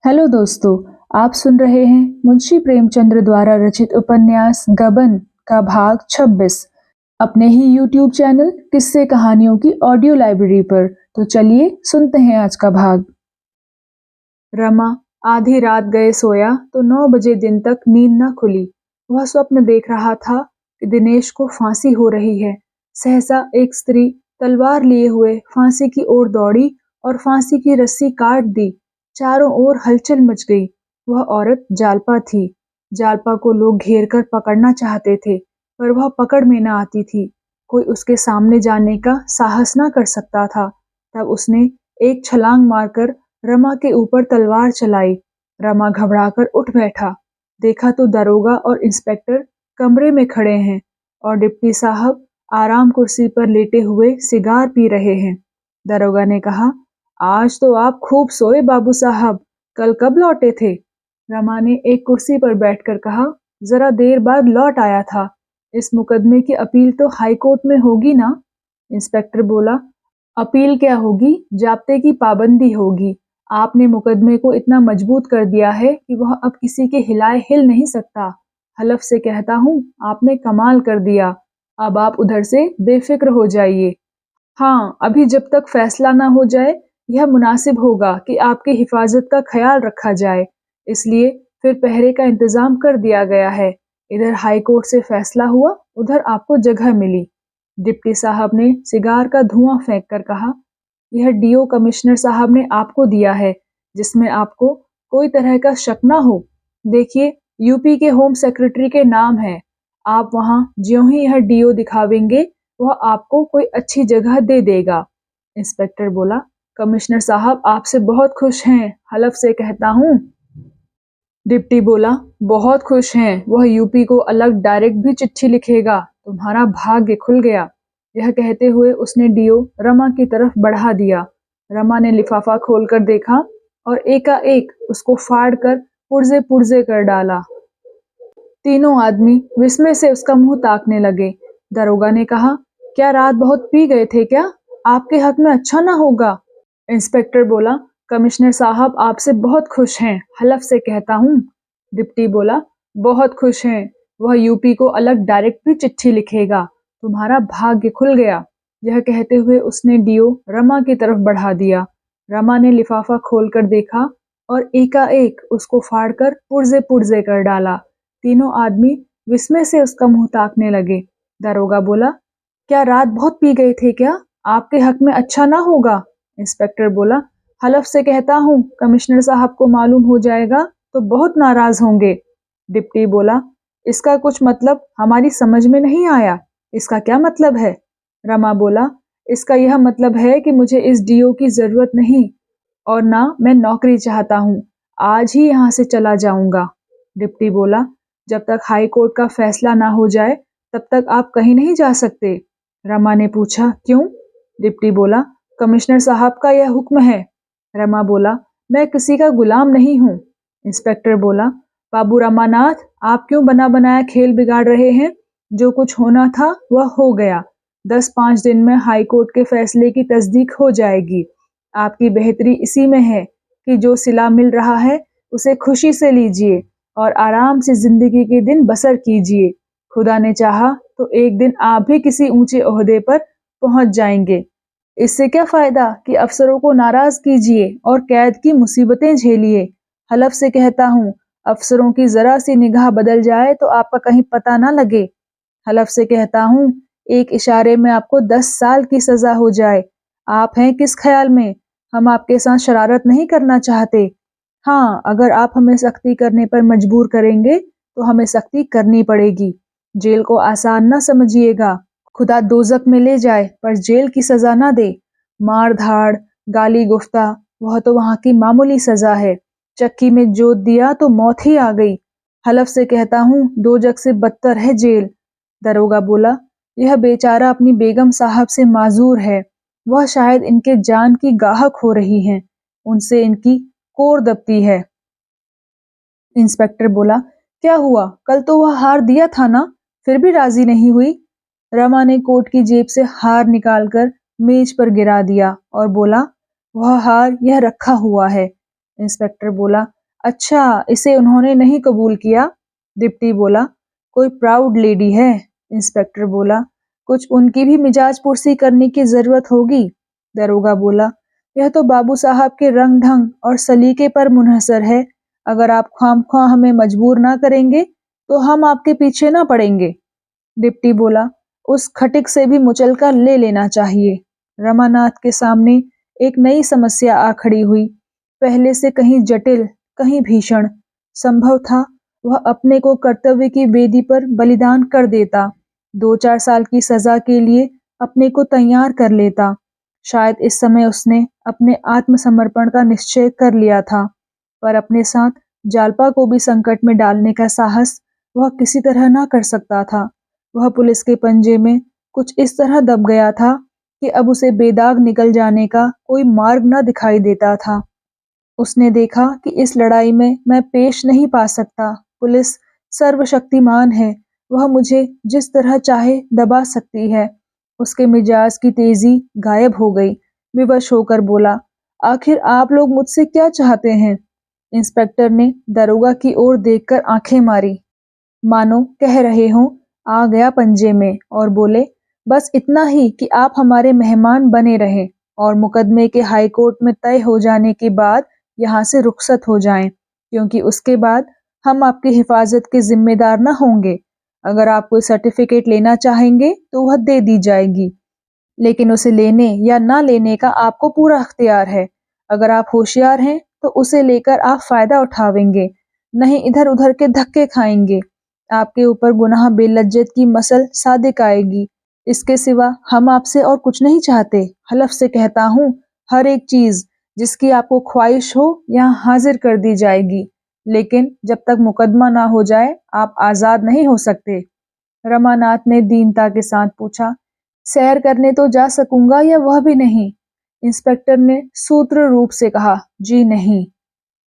Hello दोस्तों, आप सुन रहे हैं मुंशी प्रेमचंद्र द्वारा रचित उपन्यास गबन का भाग 26 अपने ही यूट्यूब चैनल किस्से कहानियों की ऑडियो लाइब्रेरी पर। तो चलिए सुनते हैं आज का भाग। रमा आधी रात गए सोया तो 9 बजे दिन तक नींद न खुली। वह स्वप्न देख रहा था कि दिनेश को फांसी हो रही है। सहसा एक स्त्री तलवार लिए हुए फांसी की ओर दौड़ी और फांसी की रस्सी काट दी। चारों ओर हलचल मच गई। वह औरत जालपा थी। जालपा को लोग घेर कर पकड़ना चाहते थे, पर वह पकड़ में न आती थी। कोई उसके सामने जाने का साहस न कर सकता था। तब उसने एक छलांग मारकर रमा के ऊपर तलवार चलाई। रमा घबराकर उठ बैठा। देखा तो दरोगा और इंस्पेक्टर कमरे में खड़े हैं और डिप्टी साहब आराम कुर्सी पर लेटे हुए सिगार पी रहे हैं। दरोगा ने कहा, आज तो आप खूब सोए बाबू साहब, कल कब लौटे थे? रमा ने एक कुर्सी पर बैठकर कहा, जरा देर बाद लौट आया था। इस मुकदमे की अपील तो हाई कोर्ट में होगी ना? इंस्पेक्टर बोला, अपील क्या होगी, जाब्ते की पाबंदी होगी। आपने मुकदमे को इतना मजबूत कर दिया है कि वह अब किसी के हिलाए हिल नहीं सकता। हलफ से कहता हूँ, आपने कमाल कर दिया। अब आप उधर से बेफिक्र हो जाइए। हाँ, अभी जब तक फैसला ना हो जाए यह मुनासिब होगा कि आपकी हिफाजत का ख्याल रखा जाए, इसलिए फिर पहरे का इंतजाम कर दिया गया है। इधर हाई कोर्ट से फैसला हुआ, उधर आपको जगह मिली। डिप्टी साहब ने सिगार का धुआं फेंक कर कहा, यह डीओ कमिश्नर साहब ने आपको दिया है, जिसमें आपको कोई तरह का शक ना हो। देखिए, यूपी के होम सेक्रेटरी के नाम है। आप वहां ज्यों ही यह डीओ दिखावेंगे वह आपको कोई अच्छी जगह दे देगा। इंस्पेक्टर बोला, कमिश्नर साहब आपसे बहुत खुश हैं, हलफ से कहता हूँ। डिप्टी बोला, बहुत खुश हैं, वह यूपी को अलग डायरेक्ट भी चिट्ठी लिखेगा, तुम्हारा भाग्य खुल गया। यह कहते हुए उसने डीओ रमा की तरफ बढ़ा दिया। रमा ने लिफाफा खोलकर देखा और एकाएक उसको फाड़ कर पुर्जे पुर्जे कर डाला। तीनों आदमी विस्मय से उसका मुंह ताकने लगे। दरोगा ने कहा, क्या रात बहुत पी गए थे क्या? आपके हक में अच्छा ना होगा। इंस्पेक्टर बोला, कमिश्नर साहब आपसे बहुत खुश हैं, हलफ से कहता हूँ। डिप्टी बोला, बहुत खुश हैं, वह यूपी को अलग डायरेक्ट भी चिट्ठी लिखेगा, तुम्हारा भाग्य खुल गया। यह कहते हुए उसने डीओ रमा की तरफ बढ़ा दिया। रमा ने लिफाफा खोलकर देखा और एकाएक उसको फाड़कर पुर्जे पुर्जे कर डाला। तीनों आदमी विस्मय से उसका मुंह ताकने लगे। दरोगा बोला, क्या रात बहुत पी गए थे क्या? आपके हक में अच्छा ना होगा। इंस्पेक्टर बोला, हलफ से कहता हूँ, कमिश्नर साहब को मालूम हो जाएगा तो बहुत नाराज होंगे। डिप्टी बोला, इसका कुछ मतलब हमारी समझ में नहीं आया, इसका क्या मतलब है? रमा बोला, इसका यह मतलब है कि मुझे इस डीओ की जरूरत नहीं और ना मैं नौकरी चाहता हूँ, आज ही यहाँ से चला जाऊंगा। डिप्टी बोला, जब तक हाई कोर्ट का फैसला ना हो जाए तब तक आप कहीं नहीं जा सकते। रमा ने पूछा, क्यों? डिप्टी बोला, कमिश्नर साहब का यह हुक्म है। रमा बोला, मैं किसी का गुलाम नहीं हूँ। इंस्पेक्टर बोला, बाबू रमानाथ, आप क्यों बना बनाया खेल बिगाड़ रहे हैं? जो कुछ होना था वह हो गया। 10-5 दिन में हाई कोर्ट के फैसले की तस्दीक हो जाएगी। आपकी बेहतरी इसी में है कि जो सिला मिल रहा है उसे खुशी से लीजिए और आराम से जिंदगी के दिन बसर कीजिए। खुदा ने चाहा तो एक दिन आप भी किसी ऊंचे ओहदे पर पहुंच जाएंगे। इससे क्या फायदा कि अफसरों को नाराज कीजिए और कैद की मुसीबतें झेलिए। हलफ से कहता हूँ, अफसरों की जरा सी निगाह बदल जाए तो आपका कहीं पता ना लगे। हलफ से कहता हूँ, एक इशारे में आपको 10 साल की सजा हो जाए। आप हैं किस ख्याल में? हम आपके साथ शरारत नहीं करना चाहते। हाँ, अगर आप हमें सख्ती करने पर मजबूर करेंगे तो हमें सख्ती करनी पड़ेगी। जेल को आसान ना समझिएगा। खुदा दोजक में ले जाए पर जेल की सजा ना दे। मार धाड़, गाली गुफ्ता, वह तो वहां की मामूली सजा है। चक्की में जोत दिया तो मौत ही आ गई। हलफ से कहता हूँ, दोजक से बदतर है जेल। दरोगा बोला, यह बेचारा अपनी बेगम साहब से माजूर है। वह शायद इनके जान की गाहक हो रही हैं। उनसे इनकी कोर दबती है। इंस्पेक्टर बोला, क्या हुआ? कल तो वह हार दिया था ना, फिर भी राजी नहीं हुई। रमा ने कोट की जेब से हार निकालकर मेज पर गिरा दिया और बोला, वह हार यह रखा हुआ है। इंस्पेक्टर बोला, अच्छा इसे उन्होंने नहीं कबूल किया? डिप्टी बोला, कोई प्राउड लेडी है। इंस्पेक्टर बोला, कुछ उनकी भी मिजाज पुरसी करने की जरूरत होगी। दरोगा बोला, यह तो बाबू साहब के रंग ढंग और सलीके पर मुनहसर है। अगर आप ख्वामख्वाह हमें मजबूर ना करेंगे तो हम आपके पीछे ना पड़ेंगे। डिप्टी बोला, उस खटिक से भी मुचलका ले लेना चाहिए। रमानाथ के सामने एक नई समस्या आ खड़ी हुई, पहले से कहीं जटिल, कहीं भीषण। संभव था वह अपने को कर्तव्य की वेदी पर बलिदान कर देता, 2-4 साल की सजा के लिए अपने को तैयार कर लेता। शायद इस समय उसने अपने आत्मसमर्पण का निश्चय कर लिया था, पर अपने साथ जालपा को भी संकट में डालने का साहस वह किसी तरह ना कर सकता था। वह पुलिस के पंजे में कुछ इस तरह दब गया था कि अब उसे बेदाग निकल जाने का कोई मार्ग न दिखाई देता था। उसने देखा कि इस लड़ाई में मैं पेश नहीं पा सकता। पुलिस सर्वशक्तिमान है, वह मुझे जिस तरह चाहे दबा सकती है। उसके मिजाज की तेजी गायब हो गई। विवश होकर बोला, आखिर आप लोग मुझसे क्या चाहते हैं? इंस्पेक्टर ने दरोगा की ओर देखकर आंखें मारी, मानो कह रहे हों, आ गया पंजे में, और बोले, बस इतना ही कि आप हमारे मेहमान बने रहें और मुकदमे के हाई कोर्ट में तय हो जाने के बाद यहाँ से रुखसत हो जाएं, क्योंकि उसके बाद हम आपकी हिफाजत के जिम्मेदार न होंगे। अगर आप कोई सर्टिफिकेट लेना चाहेंगे तो वह दे दी जाएगी, लेकिन उसे लेने या ना लेने का आपको पूरा अख्तियार है। अगर आप होशियार हैं तो उसे लेकर आप फायदा उठावेंगे, नहीं इधर उधर के धक्के खाएंगे। आपके ऊपर गुनाह बेलज्जत की मसल सादिक आएगी। इसके सिवा हम आपसे और कुछ नहीं चाहते। हलफ से कहता हूँ, हर एक चीज जिसकी आपको ख्वाहिश हो यहाँ हाजिर कर दी जाएगी, लेकिन जब तक मुकदमा ना हो जाए आप आजाद नहीं हो सकते। रमानाथ ने दीनता के साथ पूछा, सैर करने तो जा सकूंगा या वह भी नहीं? इंस्पेक्टर ने सूत्र रूप से कहा, जी नहीं।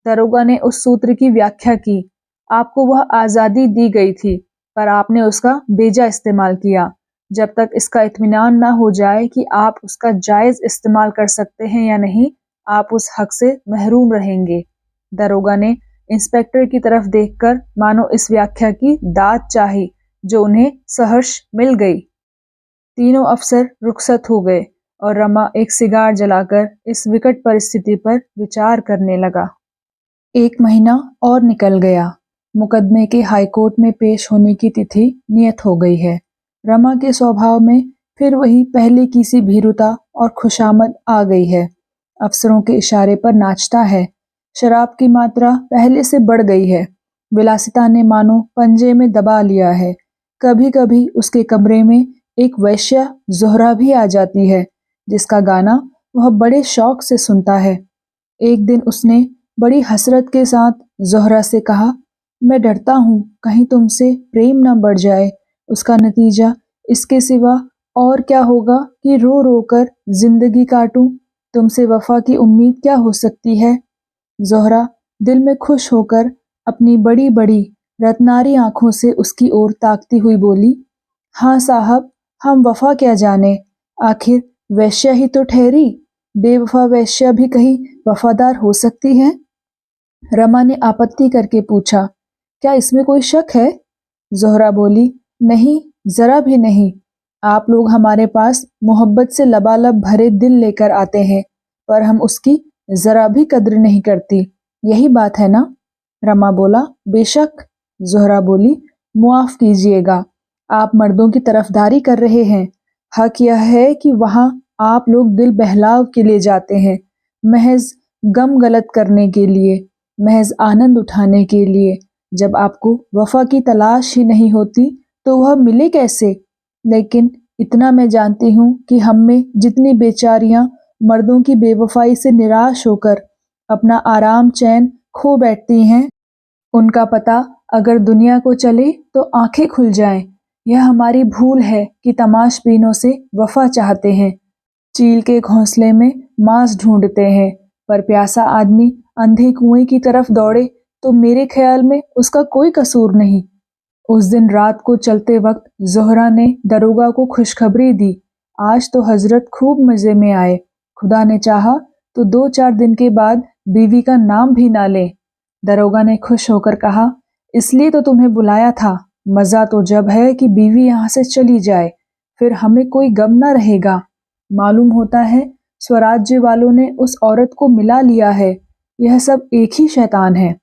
दरोगा ने उस सूत्र की व्याख्या की, आपको वह आजादी दी गई थी, पर आपने उसका बेजा इस्तेमाल किया। जब तक इसका इत्मीनान ना हो जाए कि आप उसका जायज इस्तेमाल कर सकते हैं या नहीं, आप उस हक से महरूम रहेंगे। दरोगा ने इंस्पेक्टर की तरफ देखकर मानो इस व्याख्या की दाद चाही, जो उन्हें सहर्ष मिल गई। तीनों अफसर रुखसत हो गए और रमा एक सिगार जलाकर इस विकट परिस्थिति पर विचार करने लगा। 1 महीना और निकल गया। मुकदमे के हाईकोर्ट में पेश होने की तिथि नियत हो गई है। रमा के स्वभाव में फिर वही पहले की सी भीरुता और खुशामद आ गई है। अफसरों के इशारे पर नाचता है। शराब की मात्रा पहले से बढ़ गई है। विलासिता ने मानो पंजे में दबा लिया है। कभी कभी उसके कमरे में एक वैश्या जोहरा भी आ जाती है, जिसका गाना वह बड़े शौक से सुनता है। एक दिन उसने बड़ी हसरत के साथ जोहरा से कहा, मैं डरता हूँ कहीं तुमसे प्रेम न बढ़ जाए। उसका नतीजा इसके सिवा और क्या होगा कि रो रो कर जिंदगी काटूं। तुमसे वफा की उम्मीद क्या हो सकती है? जोहरा दिल में खुश होकर अपनी बड़ी बड़ी रत्नारी आंखों से उसकी ओर ताकती हुई बोली, हाँ साहब, हम वफा क्या जाने, आखिर वैश्या ही तो ठहरी। बेवफा वैश्या भी कहीं वफादार हो सकती है? रमा ने आपत्ति करके पूछा, क्या इसमें कोई शक है? जोहरा बोली, नहीं, जरा भी नहीं। आप लोग हमारे पास मोहब्बत से लबालब भरे दिल लेकर आते हैं, पर हम उसकी जरा भी कद्र नहीं करती। यही बात है ना? रमा बोला, बेशक। जोहरा बोली, मुआफ कीजिएगा, आप मर्दों की तरफदारी कर रहे हैं। हक यह है कि वहां आप लोग दिल बहलाव के लिए जाते हैं, महज गम गलत करने के लिए, महज आनंद उठाने के लिए। जब आपको वफा की तलाश ही नहीं होती तो वह मिले कैसे? लेकिन इतना मैं जानती हूँ कि हम में जितनी बेचारियां मर्दों की बेवफाई से निराश होकर अपना आराम चैन खो बैठती हैं, उनका पता अगर दुनिया को चले तो आंखें खुल जाएं। यह हमारी भूल है कि तमाशबीनों से वफा चाहते हैं, चील के घोंसले में मांस ढूंढते हैं, पर प्यासा आदमी अंधे कुएं की तरफ दौड़े तो मेरे ख्याल में उसका कोई कसूर नहीं। उस दिन रात को चलते वक्त जोहरा ने दरोगा को खुशखबरी दी, आज तो हजरत खूब मजे में आए। खुदा ने चाहा तो 2-4 दिन के बाद बीवी का नाम भी ना ले। दरोगा ने खुश होकर कहा, इसलिए तो तुम्हें बुलाया था। मजा तो जब है कि बीवी यहाँ से चली जाए, फिर हमें कोई गम ना रहेगा। मालूम होता है स्वराज्य वालों ने उस औरत को मिला लिया है। यह सब एक ही शैतान है।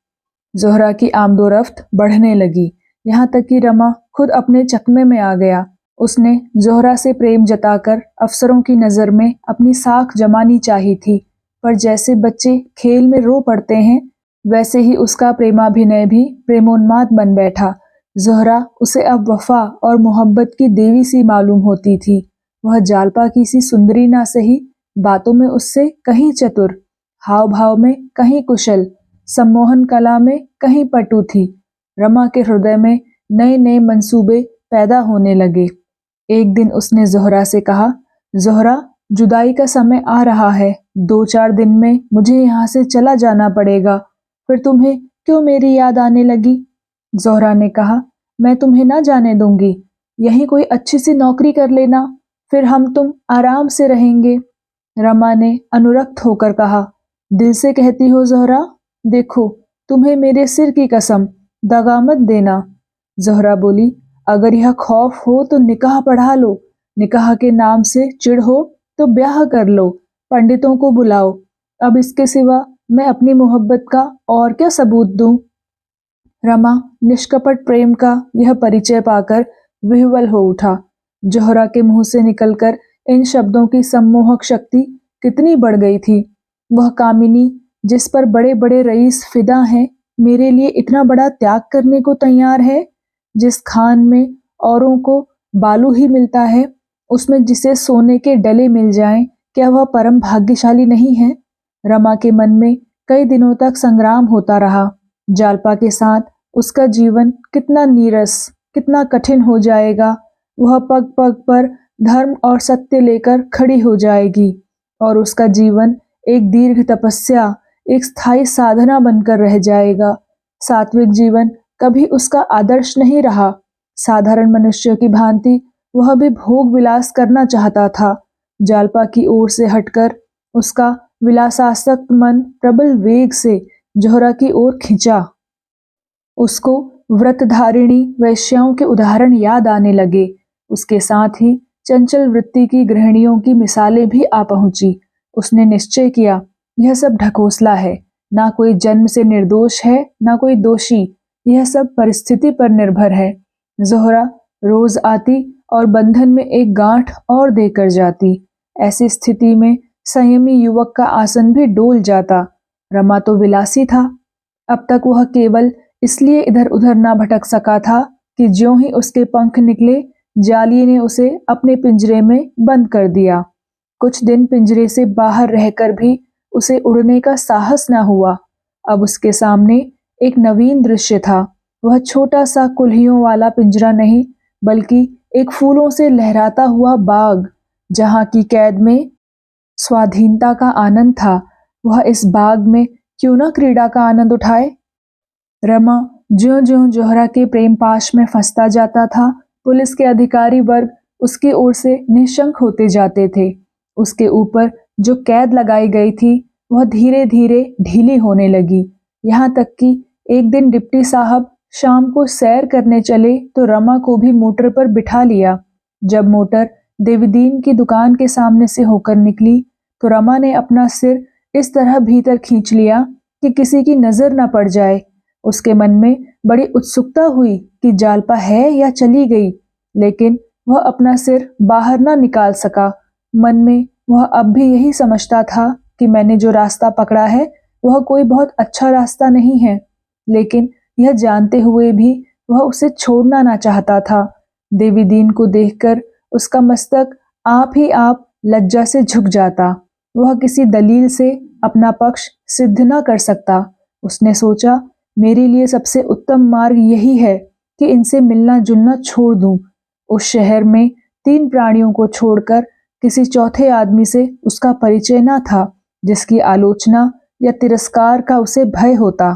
ज़ोहरा की आमदोरफ्त बढ़ने लगी, यहाँ तक कि रमा खुद अपने चकमे में आ गया। उसने ज़ोहरा से प्रेम जताकर अफसरों की नज़र में अपनी साख जमानी चाही थी, पर जैसे बच्चे खेल में रो पड़ते हैं, वैसे ही उसका प्रेमाभिनय भी प्रेमोन्माद बन बैठा। ज़ोहरा उसे अब वफा और मोहब्बत की देवी सी मालूम होती थी। वह जालपा की सी सुंदरी ना सही, बातों में उससे कहीं चतुर, हाव भाव में कहीं कुशल, सम्मोहन कला में कहीं पटु थी। रमा के हृदय में नए नए मंसूबे पैदा होने लगे। एक दिन उसने ज़ोहरा से कहा, ज़ोहरा, जुदाई का समय आ रहा है। 2-4 दिन में मुझे यहाँ से चला जाना पड़ेगा, फिर तुम्हें क्यों मेरी याद आने लगी? ज़ोहरा ने कहा, मैं तुम्हें ना जाने दूंगी। यहीं कोई अच्छी सी नौकरी कर लेना, फिर हम तुम आराम से रहेंगे। रमा ने अनुरक्त होकर कहा, दिल से कहती हो ज़ोहरा? देखो, तुम्हें मेरे सिर की कसम, दगा मत देना। ज़ोहरा बोली, अगर यह खौफ हो तो निकाह पढ़ा लो, निकाह के नाम से चिढ़ हो तो ब्याह कर लो, पंडितों को बुलाओ। अब इसके सिवा मैं अपनी मोहब्बत का और क्या सबूत दूं? रमा निष्कपट प्रेम का यह परिचय पाकर विह्वल हो उठा। ज़ोहरा के मुंह से निकलकर इन शब्दों की सम्मोहक शक्ति कितनी बढ़ गई थी। वह कामिनी जिस पर बड़े बड़े रईस फिदा हैं, मेरे लिए इतना बड़ा त्याग करने को तैयार है। जिस खान में औरों को बालू ही मिलता है, उसमें जिसे सोने के डले मिल जाएं, क्या वह परम भाग्यशाली नहीं है? रमा के मन में कई दिनों तक संग्राम होता रहा। जालपा के साथ उसका जीवन कितना नीरस, कितना कठिन हो जाएगा। वह पग पग पर धर्म और सत्य लेकर खड़ी हो जाएगी और उसका जीवन एक दीर्घ तपस्या, एक स्थायी साधना बनकर रह जाएगा। सात्विक जीवन कभी उसका आदर्श नहीं रहा। साधारण मनुष्य की भांति वह भी भोग विलास करना चाहता था। जालपा की ओर से हटकर उसका विलासासक्त मन प्रबल वेग से ज़ोहरा की ओर खिंचा। उसको व्रतधारिणी वेश्याओं के उदाहरण याद आने लगे। उसके साथ ही चंचल वृत्ति की गृहिणियों की मिसालें भी आ पहुंची। उसने निश्चय किया, यह सब ढकोसला है। ना कोई जन्म से निर्दोष है, ना कोई दोषी। यह सब परिस्थिति पर निर्भर है। ज़ोहरा रोज आती और बंधन में एक गांठ और देकर जाती। ऐसी स्थिति में संयमी युवक का आसन भी डोल जाता। रमा तो विलासी था। अब तक वह केवल इसलिए इधर उधर ना भटक सका था कि ज्यों ही उसके पंख निकले, जाली ने उसे अपने पिंजरे में बंद कर दिया। कुछ दिन पिंजरे से बाहर रहकर भी उसे उड़ने का साहस ना हुआ। अब उसके सामने एक नवीन दृश्य था। वह छोटा सा कुल्हियों वाला पिंजरा नहीं, बल्कि एक फूलों से लहराता हुआ बाग, जहाँ की कैद में स्वाधीनता का आनंद था। वह इस बाग में क्यों ना क्रीड़ा का आनंद उठाए? रमा ज्यों-ज्यों ज़ोहरा के प्रेम पाश में फंसता जाता था, पुलिस के अधिकारी वर्ग उसकी ओर से निशंक होते जाते थे। उसके ऊपर जो कैद लगाई गई थी, वह धीरे-धीरे ढीली होने लगी। यहाँ तक कि एक दिन डिप्टी साहब शाम को सैर करने चले तो रमा को भी मोटर पर बिठा लिया। जब मोटर देवीदीन की दुकान के सामने से होकर निकली, तो रमा ने अपना सिर इस तरह भीतर खींच लिया कि किसी की नजर न पड़ जाए। उसके मन में बड़ी उत्सुकता हुई कि जालपा है या चली गई, लेकिन वह अपना सिर बाहर ना निकाल सका। मन में वह अब भी यही समझता था कि मैंने जो रास्ता पकड़ा है वह कोई बहुत अच्छा रास्ता नहीं है, लेकिन यह जानते हुए भी वह उसे छोड़ना ना चाहता था। देवीदीन को देखकर उसका मस्तक आप ही आप लज्जा से झुक जाता। वह किसी दलील से अपना पक्ष सिद्ध न कर सकता। उसने सोचा, मेरे लिए सबसे उत्तम मार्ग यही है कि इनसे मिलना जुलना छोड़ दूं। उस शहर में 3 प्राणियों को छोड़कर किसी चौथे आदमी से उसका परिचय न था, जिसकी आलोचना या तिरस्कार का उसे भय होता।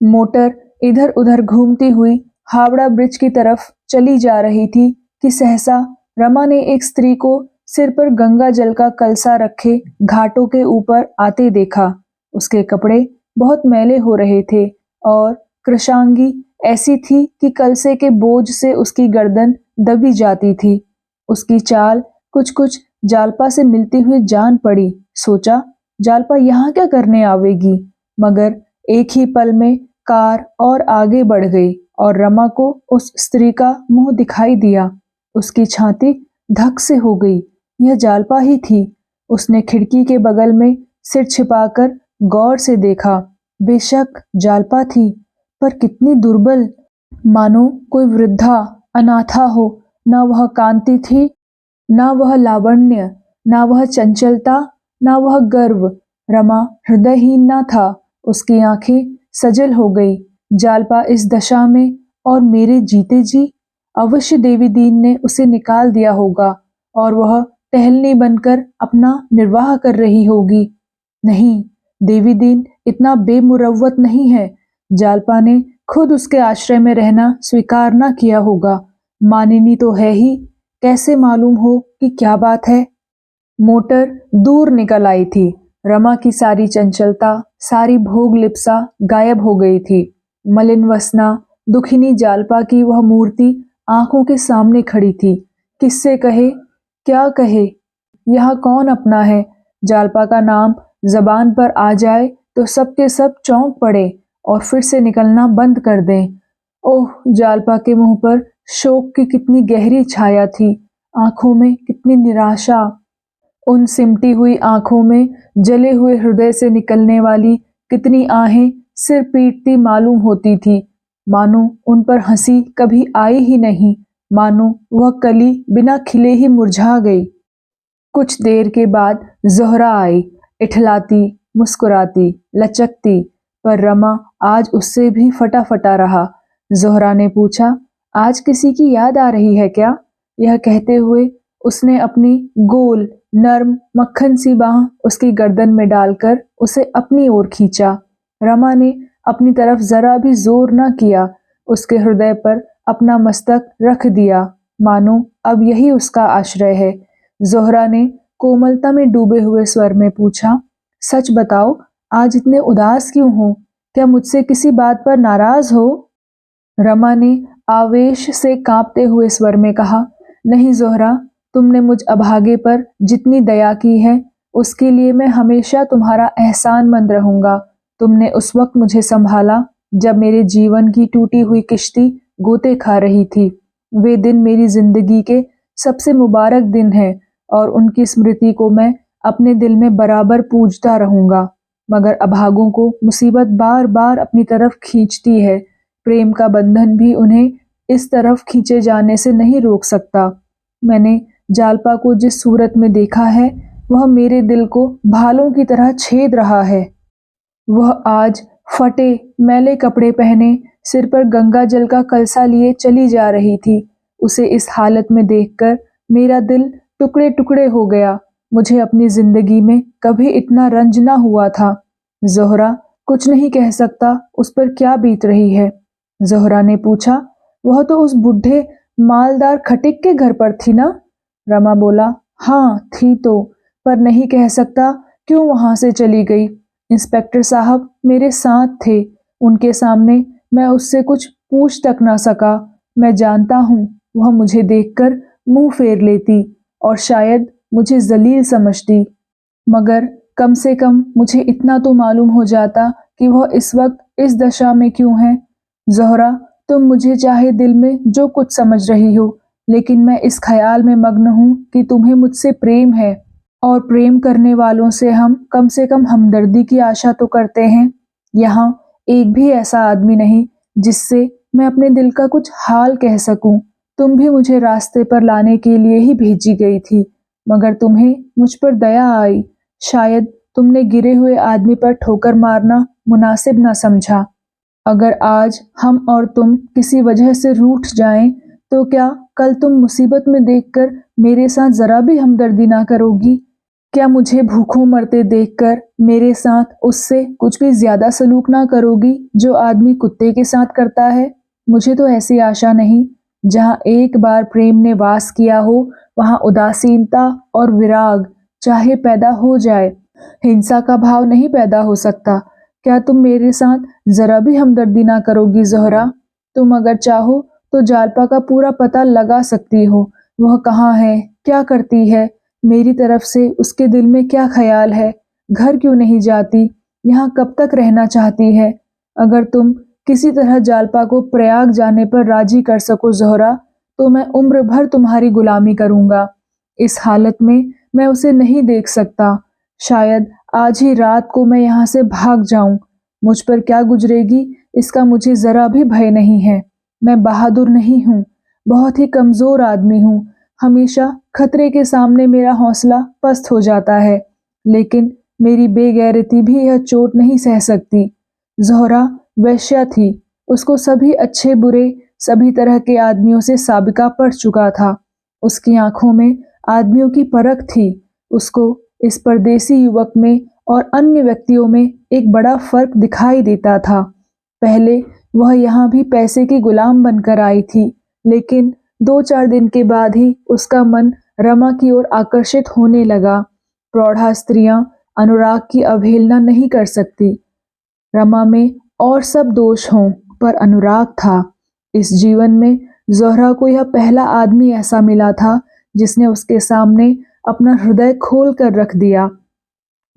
मोटर इधर उधर घूमती हुई हावड़ा ब्रिज की तरफ चली जा रही थी कि सहसा रमा ने एक स्त्री को सिर पर गंगा जल का कलसा रखे घाटों के ऊपर आते देखा। उसके कपड़े बहुत मैले हो रहे थे और कृशांगी ऐसी थी कि कलसे के बोझ से उसकी गर्दन दबी जाती थी। उसकी चाल कुछ कुछ जालपा से मिलती हुई जान पड़ी। सोचा, जालपा यहाँ क्या करने आवेगी? मगर एक ही पल में कार और आगे बढ़ गई और रमा को उस स्त्री का मुंह दिखाई दिया। उसकी छाती धक से हो गई। यह जालपा ही थी। उसने खिड़की के बगल में सिर छिपाकर गौर से देखा। बेशक जालपा थी, पर कितनी दुर्बल, मानो कोई वृद्धा अनाथा हो। न वह कांति थी, ना वह लावण्य, ना वह चंचलता, ना वह गर्व। रमा हृदयहीन न था। उसकी आंखें सजल हो गई। जालपा इस दशा में और मेरे जीते जी? अवश्य देवी दीन ने उसे निकाल दिया होगा और वह टहलनी बनकर अपना निर्वाह कर रही होगी। नहीं, देवी दीन इतना बेमुरव्वत नहीं है। जालपा ने खुद उसके आश्रय में रहना स्वीकार न किया होगा। मानिनी तो है ही, कैसे मालूम हो कि क्या बात है। मोटर दूर निकल आई थी। रमा की सारी चंचलता, सारी भोग लिप्सा गायब हो गई थी। मलिन वसना, दुखिनी जालपा की वह मूर्ति आंखों के सामने खड़ी थी। किससे कहे, क्या कहे? यहाँ कौन अपना है? जालपा का नाम जबान पर आ जाए तो सब के सब चौंक पड़े और फिर से निकलना बंद कर दें। ओह, जालपा के मुंह पर शोक की कितनी गहरी छाया थी, आंखों में कितनी निराशा। उन सिमटी हुई आंखों में जले हुए हृदय से निकलने वाली कितनी आहें सिर पीटती मालूम होती थी। मानो उन पर हंसी कभी आई ही नहीं, मानो वह कली बिना खिले ही मुरझा गई। कुछ देर के बाद ज़ोहरा आई, इठलाती, मुस्कुराती, लचकती, पर रमा आज उससे भी फटा फटा रहा। ज़ोहरा ने पूछा, आज किसी की याद आ रही है क्या? यह कहते हुए उसने अपनी गोल, नर्म, मक्खन सी बाह उसकी गर्दन में डालकर उसे अपनी ओर खींचा। रमा ने अपनी तरफ जरा भी जोर न किया, उसके हृदय पर अपना मस्तक रख दिया, मानो अब यही उसका आश्रय है। ज़ोहरा ने कोमलता में डूबे हुए स्वर में पूछा, सच बताओ, आज इतने उदास क्यों हो? क्या मुझसे किसी बात पर नाराज हो? रमा ने आवेश से कांपते हुए स्वर में कहा, नहीं ज़ोहरा, तुमने मुझ अभागे पर जितनी दया की है उसके लिए मैं हमेशा तुम्हारा एहसानमंद रहूंगा। तुमने उस वक्त मुझे संभाला जब मेरे जीवन की टूटी हुई किश्ती गोते खा रही थी। वे दिन मेरी जिंदगी के सबसे मुबारक दिन हैं और उनकी स्मृति को मैं अपने दिल में बराबर पूजता रहूंगा। मगर अभागों को मुसीबत बार बार अपनी तरफ खींचती है। प्रेम का बंधन भी उन्हें इस तरफ खींचे जाने से नहीं रोक सकता। मैंने जालपा को जिस सूरत में देखा है वह मेरे दिल को भालों की तरह छेद रहा है। वह आज फटे मैले कपड़े पहने सिर पर गंगा जल का कलसा लिए चली जा रही थी। उसे इस हालत में देखकर मेरा दिल टुकड़े टुकड़े हो गया। मुझे अपनी जिंदगी में कभी इतना रंज ना हुआ था। ज़ोहरा कुछ नहीं कह सकता उस पर क्या बीत रही है। ज़ोहरा ने पूछा, वह तो उस बुढ़े मालदार खटिक के घर पर थी ना? रमा बोला, हाँ थी तो, पर नहीं कह सकता क्यों वहां से चली गई। इंस्पेक्टर साहब मेरे साथ थे, उनके सामने मैं उससे कुछ पूछ तक ना सका। मैं जानता हूँ वह मुझे देखकर मुंह फेर लेती और शायद मुझे जलील समझती, मगर कम से कम मुझे इतना तो मालूम हो जाता कि वह इस वक्त इस दशा में क्यों है। ज़ोहरा, तुम मुझे चाहे दिल में जो कुछ समझ रही हो, लेकिन मैं इस ख्याल में मग्न हूँ कि तुम्हें मुझसे प्रेम है और प्रेम करने वालों से कम हमदर्दी की आशा तो करते हैं। यहाँ एक भी ऐसा आदमी नहीं जिससे मैं अपने दिल का कुछ हाल कह सकूं। तुम भी मुझे रास्ते पर लाने के लिए ही भेजी गई थी, मगर तुम्हें मुझ पर दया आई। शायद तुमने गिरे हुए आदमी पर ठोकर मारना मुनासिब ना समझा। अगर आज हम और तुम किसी वजह से रूठ जाएं, तो क्या कल तुम मुसीबत में देखकर मेरे साथ जरा भी हमदर्दी ना करोगी? क्या मुझे भूखों मरते देखकर मेरे साथ उससे कुछ भी ज्यादा सलूक ना करोगी जो आदमी कुत्ते के साथ करता है? मुझे तो ऐसी आशा नहीं। जहाँ एक बार प्रेम ने वास किया हो वहाँ उदासीनता और विराग चाहे पैदा हो जाए, हिंसा का भाव नहीं पैदा हो सकता। क्या तुम मेरे साथ जरा भी हमदर्दी ना करोगी ज़ोहरा? तुम अगर चाहो तो जालपा का पूरा पता लगा सकती हो। वह कहाँ है, क्या करती है, मेरी तरफ से उसके दिल में क्या ख्याल है, घर क्यों नहीं जाती, यहाँ कब तक रहना चाहती है? अगर तुम किसी तरह जालपा को प्रयाग जाने पर राजी कर सको ज़ोहरा, तो मैं उम्र भर तुम्हारी गुलामी करूँगा। इस हालत में मैं उसे नहीं देख सकता। शायद आज ही रात को मैं यहाँ से भाग जाऊं। मुझ पर क्या गुजरेगी इसका मुझे जरा भी भय नहीं है। मैं बहादुर नहीं हूँ, बहुत ही कमजोर आदमी हूँ। हमेशा खतरे के सामने मेरा हौसला पस्त हो जाता है, लेकिन मेरी बेगैरती भी यह चोट नहीं सह सकती। ज़ोहरा वेश्या थी, उसको सभी अच्छे बुरे सभी तरह के आदमियों से साबिका पड़ चुका था। उसकी आंखों में आदमियों की परख थी। उसको इस परदेसी युवक में और अन्य व्यक्तियों में एक बड़ा फर्क दिखाई देता था। पहले वह यहाँ भी पैसे की गुलाम बनकर आई थी, लेकिन 2-4 दिन के बाद ही उसका मन रमा की ओर आकर्षित होने लगा। प्रौढ़ा स्त्रियां अनुराग की अवहेलना नहीं कर सकती। रमा में और सब दोष हों, पर अनुराग था। इस जीवन में ज़ोहरा को यह पहला आदमी ऐसा मिला था जिसने उसके सामने अपना हृदय खोल कर रख दिया,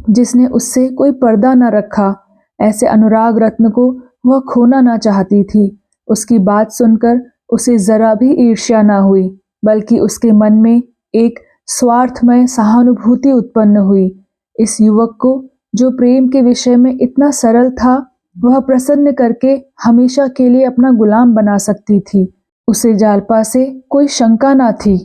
जिसने उससे कोई पर्दा न रखा। ऐसे अनुराग रत्न को वह खोना ना चाहती थी। उसकी बात सुनकर उसे जरा भी ईर्ष्या न हुई, बल्कि उसके मन में एक स्वार्थमय सहानुभूति उत्पन्न हुई। इस युवक को, जो प्रेम के विषय में इतना सरल था, वह प्रसन्न करके हमेशा के लिए अपना गुलाम बना सकती थी। उसे जालपा से कोई शंका ना थी।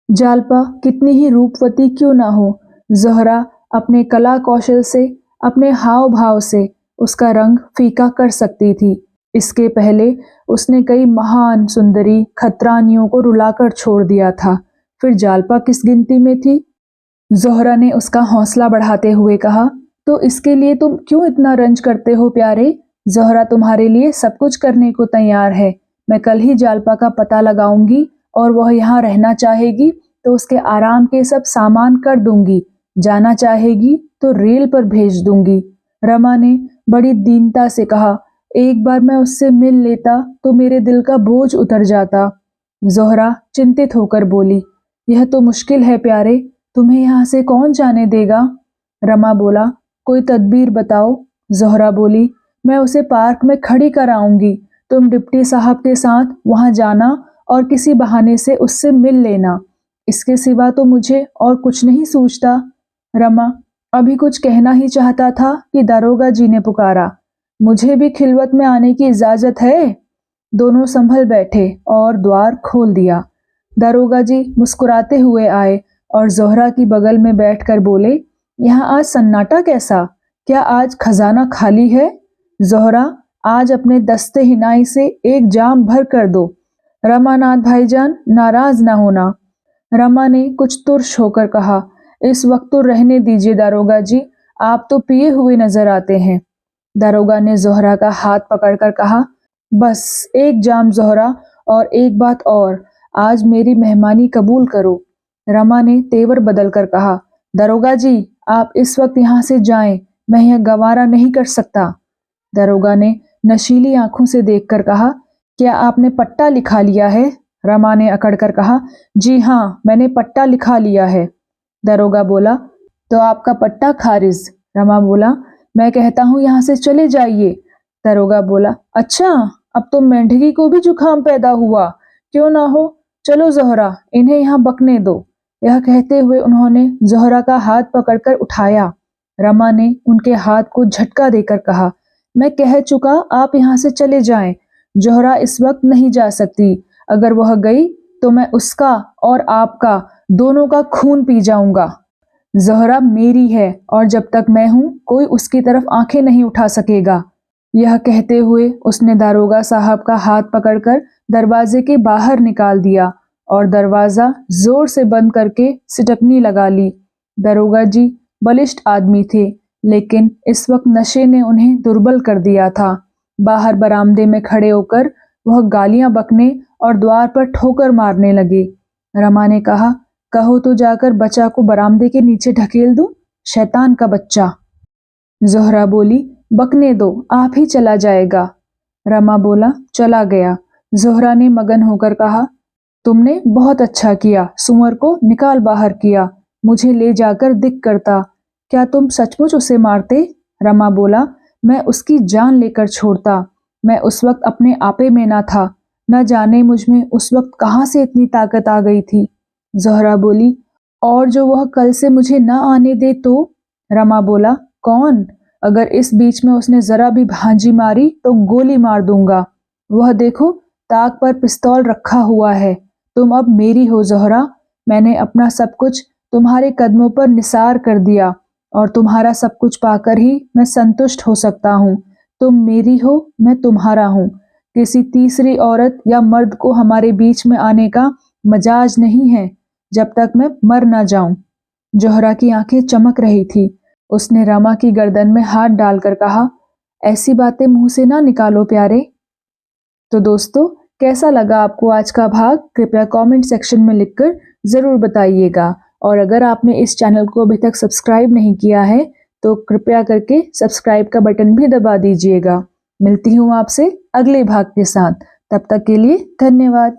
जालपा कितनी ही रूपवती क्यों ना हो, ज़ोहरा अपने कला कौशल से, अपने हाव भाव से उसका रंग फीका कर सकती थी। इसके पहले उसने कई महान सुंदरी खतरानियों को रुलाकर छोड़ दिया था, फिर जालपा किस गिनती में थी? ज़ोहरा ने उसका हौसला बढ़ाते हुए कहा, तो इसके लिए तुम क्यों इतना रंज करते हो प्यारे? ज़ोहरा तुम्हारे लिए सब कुछ करने को तैयार है। मैं कल ही जालपा का पता लगाऊंगी और वह यहाँ रहना चाहेगी तो उसके आराम के सब सामान कर दूंगी। जाना चाहेगी तो रेल पर भेज दूंगी। रमा ने बड़ी दीनता से कहा, एक बार मैं उससे मिल लेता तो मेरे दिल का बोझ उतर जाता। ज़ोहरा चिंतित होकर बोली, यह तो मुश्किल है प्यारे, तुम्हें यहाँ से कौन जाने देगा? रमा बोला, कोई तदबीर बताओ। ज़ोहरा बोली, मैं उसे पार्क में खड़ी कराऊंगी, तुम डिप्टी साहब के साथ वहां जाना और किसी बहाने से उससे मिल लेना। इसके सिवा तो मुझे और कुछ नहीं सूझता। रमा अभी कुछ कहना ही चाहता था कि दारोगा जी ने पुकारा, मुझे भी खिलवत में आने की इजाजत है? दोनों संभल बैठे और द्वार खोल दिया। दारोगा जी मुस्कुराते हुए आए और ज़ोहरा की बगल में बैठकर बोले, यहाँ आज सन्नाटा कैसा? क्या आज खजाना खाली है? ज़ोहरा आज अपने दस्ते हिनाई से एक जाम भर कर दो। रमानाथ भाईजान नाराज ना होना। रमा ने कुछ तुर्श होकर कहा, इस वक्त तो रहने दीजिए दारोगा जी, आप तो पिए हुए नजर आते हैं। दारोगा ने ज़ोहरा का हाथ पकड़कर कहा, बस एक जाम ज़ोहरा, और एक बात और, आज मेरी मेहमानी कबूल करो। रमा ने तेवर बदलकर कहा, दारोगा जी आप इस वक्त यहाँ से जाएं, मैं यह गवारा नहीं कर सकता। दारोगा ने नशीली आंखों से देखकर कहा, क्या आपने पट्टा लिखा लिया है? रमा ने अकड़कर कहा, जी हाँ मैंने पट्टा लिखा लिया है। दारोगा बोला, तो आपका पट्टा खारिज। रमा बोला, मैं कहता हूँ यहाँ से चले जाइए। दारोगा बोला, अच्छा अब तो मेंढकी को भी जुकाम पैदा हुआ, क्यों ना हो, चलो ज़ोहरा इन्हें यहाँ बकने दो। यह कहते हुए उन्होंने ज़ोहरा का हाथ पकड़कर उठाया। रमा ने उनके हाथ को झटका देकर कहा, मैं कह चुका, आप यहाँ से चले जाएं। ज़ोहरा इस वक्त नहीं जा सकती, अगर वह गई तो मैं उसका और आपका दोनों का खून पी जाऊंगा। ज़ोहरा मेरी है और जब तक मैं हूं कोई उसकी तरफ आंखें नहीं उठा सकेगा। यह कहते हुए उसने दारोगा साहब का हाथ पकड़कर दरवाजे के बाहर निकाल दिया और दरवाजा जोर से बंद करके सिटकनी लगा ली। दारोगा जी बलिष्ठ आदमी थे, लेकिन इस वक्त नशे ने उन्हें दुर्बल कर दिया था। बाहर बरामदे में खड़े होकर वह गालियां बकने और द्वार पर ठोकर मारने लगे। रमा ने कहा, कहो तो जाकर बच्चा को बरामदे के नीचे ढकेल दूं। शैतान का बच्चा। ज़ोहरा बोली, बकने दो, आप ही चला जाएगा। रमा बोला, चला गया। ज़ोहरा ने मगन होकर कहा, तुमने बहुत अच्छा किया, सुअर को निकाल बाहर किया, मुझे ले जाकर दिख करता। क्या तुम सचमुच उसे मारते? रमा बोला, मैं उसकी जान लेकर छोड़ता। मैं उस वक्त अपने आपे में ना था, न जाने मुझ में उस वक्त कहाँ से इतनी ताकत आ गई थी। ज़ोहरा बोली, और जो वह कल से मुझे न आने दे तो? रमा बोला, कौन? अगर इस बीच में उसने जरा भी भांजी मारी तो गोली मार दूंगा। वह देखो, ताक पर पिस्तौल रखा हुआ है। तुम अब मेरी हो ज़ोहरा। मैंने अपना सब कुछ तुम्हारे कदमों पर निसार कर दिया और तुम्हारा सब कुछ पाकर ही मैं संतुष्ट हो सकता हूँ। तुम मेरी हो, मैं तुम्हारा हूँ। किसी तीसरी औरत या मर्द को हमारे बीच में आने का मजाज नहीं है जब तक मैं मर ना जाऊं। ज़ोहरा की आंखें चमक रही थी। उसने रमा की गर्दन में हाथ डालकर कहा, ऐसी बातें मुंह से ना निकालो प्यारे। तो दोस्तों, कैसा लगा आपको आज का भाग? कृपया कमेंट सेक्शन में लिखकर ज़रूर बताइएगा। और अगर आपने इस चैनल को अभी तक सब्सक्राइब नहीं किया है तो कृपया करके सब्सक्राइब का बटन भी दबा दीजिएगा। मिलती हूँ आपसे अगले भाग के साथ। तब तक के लिए धन्यवाद।